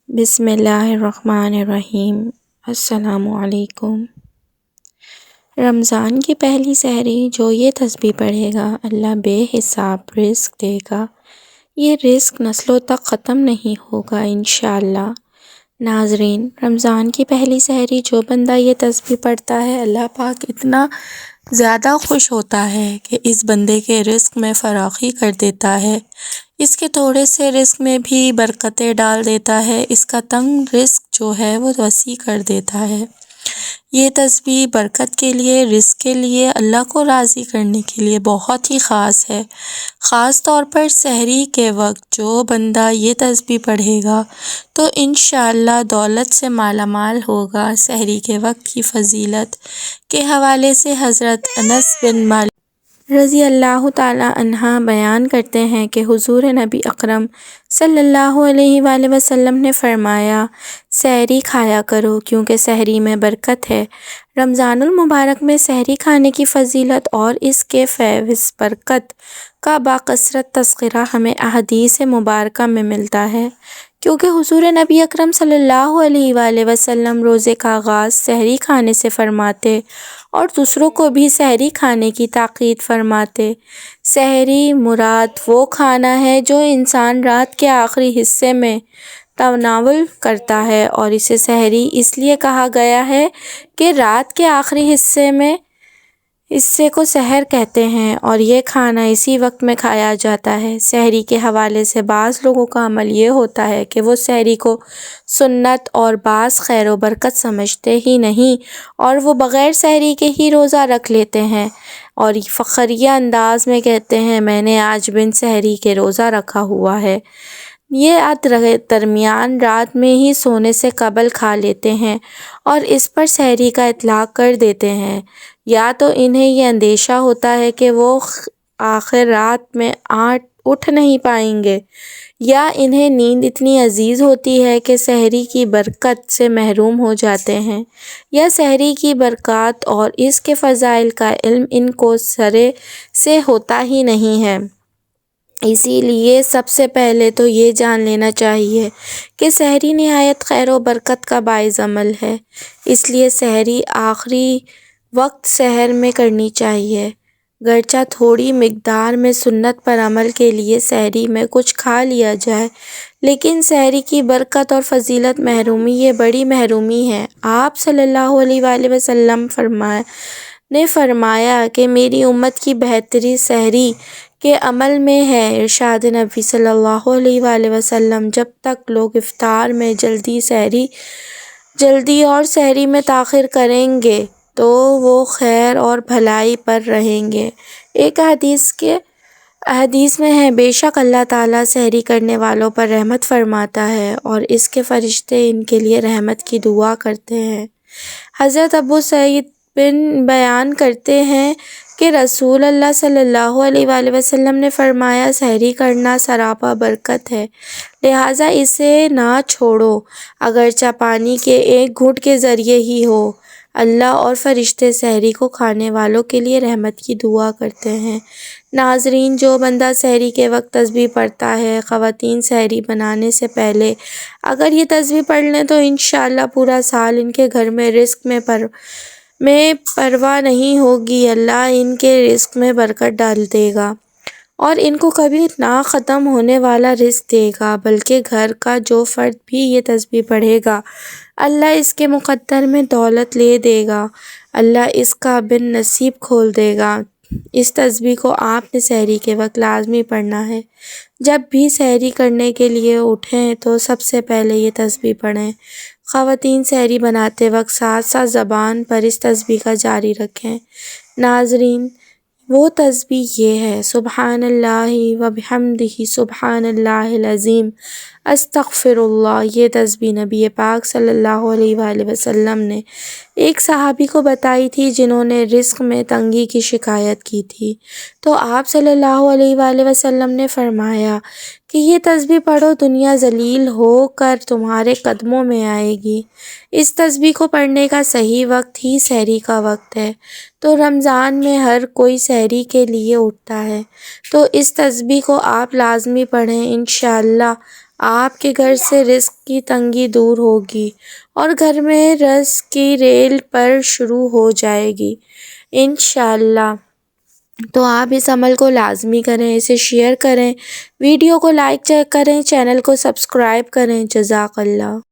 بسم اللہ الرحمن الرحیم۔ السلام علیکم۔ رمضان کی پہلی سحری جو یہ تسبیح پڑھے گا اللہ بے حساب رزق دے گا۔ یہ رزق نسلوں تک ختم نہیں ہوگا انشاءاللہ۔ ناظرین، رمضان کی پہلی سحری جو بندہ یہ تسبیح پڑھتا ہے اللہ پاک اتنا زیادہ خوش ہوتا ہے کہ اس بندے کے رزق میں فراخی کر دیتا ہے، اس کے تھوڑے سے رزق میں بھی برکتیں ڈال دیتا ہے، اس کا تنگ رزق جو ہے وہ وسیع کر دیتا ہے۔ یہ تسبیح برکت کے لیے، رزق کے لیے، اللہ کو راضی کرنے کے لیے بہت ہی خاص ہے۔ خاص طور پر سحری کے وقت جو بندہ یہ تسبیح پڑھے گا تو انشاءاللہ دولت سے مالا مال ہوگا۔ سحری کے وقت کی فضیلت کے حوالے سے حضرت انس بن مالک رضی اللہ تعالی عنہ بیان کرتے ہیں کہ حضور نبی اکرم صلی اللہ علیہ وآلہ وسلم نے فرمایا، سحری کھایا کرو کیونکہ سحری میں برکت ہے۔ رمضان المبارک میں سحری کھانے کی فضیلت اور اس کے فیض برکت کا باکثرت تذکرہ ہمیں احادیث مبارکہ میں ملتا ہے، کیونکہ حضور نبی اکرم صلی اللہ علیہ وآلہ وسلم روزے کا آغاز سحری کھانے سے فرماتے اور دوسروں کو بھی سحری کھانے کی تاکید فرماتے۔ سحری مراد وہ کھانا ہے جو انسان رات کے آخری حصے میں تناول کرتا ہے، اور اسے سحری اس لیے کہا گیا ہے کہ رات کے آخری حصے کو سحر کہتے ہیں اور یہ کھانا اسی وقت میں کھایا جاتا ہے۔ سحری کے حوالے سے بعض لوگوں کا عمل یہ ہوتا ہے کہ وہ سحری کو سنت اور بعض خیر و برکت سمجھتے ہی نہیں اور وہ بغیر سحری کے ہی روزہ رکھ لیتے ہیں اور فخریہ انداز میں کہتے ہیں میں نے آج بن سحری کے روزہ رکھا ہوا ہے۔ یہ درمیان رات میں ہی سونے سے قبل کھا لیتے ہیں اور اس پر سحری کا اطلاق کر دیتے ہیں، یا تو انہیں یہ اندیشہ ہوتا ہے کہ وہ آخر رات میں اٹھ نہیں پائیں گے، یا انہیں نیند اتنی عزیز ہوتی ہے کہ سحری کی برکت سے محروم ہو جاتے ہیں، یا سحری کی برکات اور اس کے فضائل کا علم ان کو سرے سے ہوتا ہی نہیں ہے۔ اسی لیے سب سے پہلے تو یہ جان لینا چاہیے کہ سحری نہایت خیر و برکت کا باعث عمل ہے، اس لیے سحری آخری وقت سحر میں کرنی چاہیے۔ گرچہ تھوڑی مقدار میں سنت پر عمل کے لیے سحری میں کچھ کھا لیا جائے، لیکن سحری کی برکت اور فضیلت محرومی یہ بڑی محرومی ہے۔ آپ صلی اللہ علیہ وآلہ وسلم نے فرمایا کہ میری امت کی بہتری سحری کے عمل میں ہے۔ ارشاد نبی صلی اللہ علیہ وآلہ وسلم، جب تک لوگ افطار میں جلدی اور سحری میں تاخیر کریں گے تو وہ خیر اور بھلائی پر رہیں گے۔ ایک حدیث میں ہے، بے شک اللہ تعالیٰ سحری کرنے والوں پر رحمت فرماتا ہے اور اس کے فرشتے ان کے لیے رحمت کی دعا کرتے ہیں۔ حضرت ابو سعید بیان کرتے ہیں کہ رسول اللہ صلی اللہ علیہ وآلہ وسلم نے فرمایا، سحری کرنا سراپا برکت ہے، لہٰذا اسے نہ چھوڑو، اگرچہ پانی کے ایک گھونٹ کے ذریعے ہی ہو۔ اللہ اور فرشتے سحری کو کھانے والوں کے لیے رحمت کی دعا کرتے ہیں۔ ناظرین، جو بندہ سحری کے وقت تسبیح پڑھتا ہے، خواتین سحری بنانے سے پہلے اگر یہ تسبیح پڑھ لیں تو انشاءاللہ پورا سال ان کے گھر میں رزق میں پرواہ نہیں ہوگی، اللہ ان کے رزق میں برکت ڈال دے گا اور ان کو کبھی نہ ختم ہونے والا رزق دے گا، بلکہ گھر کا جو فرد بھی یہ تسبیح پڑھے گا اللہ اس کے مقدر میں دولت لے دے گا، اللہ اس کا بن نصیب کھول دے گا۔ اس تسبیح کو آپ نے سحری کے وقت لازمی پڑھنا ہے۔ جب بھی سحری کرنے کے لیے اٹھیں تو سب سے پہلے یہ تسبیح پڑھیں۔ خواتین سحری بناتے وقت ساتھ ساتھ زبان پر اس تسبیح کا جاری رکھیں۔ ناظرین، وہ تسبیح یہ ہے، سبحان اللہ و بحمدہ سبحان اللہ العظیم استغفر اللہ۔ یہ تسبیح نبی پاک صلی اللہ علیہ وآلہ وسلم نے ایک صحابی کو بتائی تھی جنہوں نے رزق میں تنگی کی شکایت کی تھی، تو آپ صلی اللہ علیہ وآلہ وسلم نے فرمایا کہ یہ تسبیح پڑھو، دنیا ذلیل ہو کر تمہارے قدموں میں آئے گی۔ اس تسبیح کو پڑھنے کا صحیح وقت ہی سحری کا وقت ہے، تو رمضان میں ہر کوئی سحری کے لیے اٹھتا ہے تو اس تسبیح کو آپ لازمی پڑھیں، انشاءاللہ آپ کے گھر سے رزق کی تنگی دور ہوگی اور گھر میں رزق کی ریل پر شروع ہو جائے گی انشاءاللہ۔ تو آپ اس عمل کو لازمی کریں، اسے شیئر کریں، ویڈیو کو لائک کریں، چینل کو سبسکرائب کریں۔ جزاک اللہ۔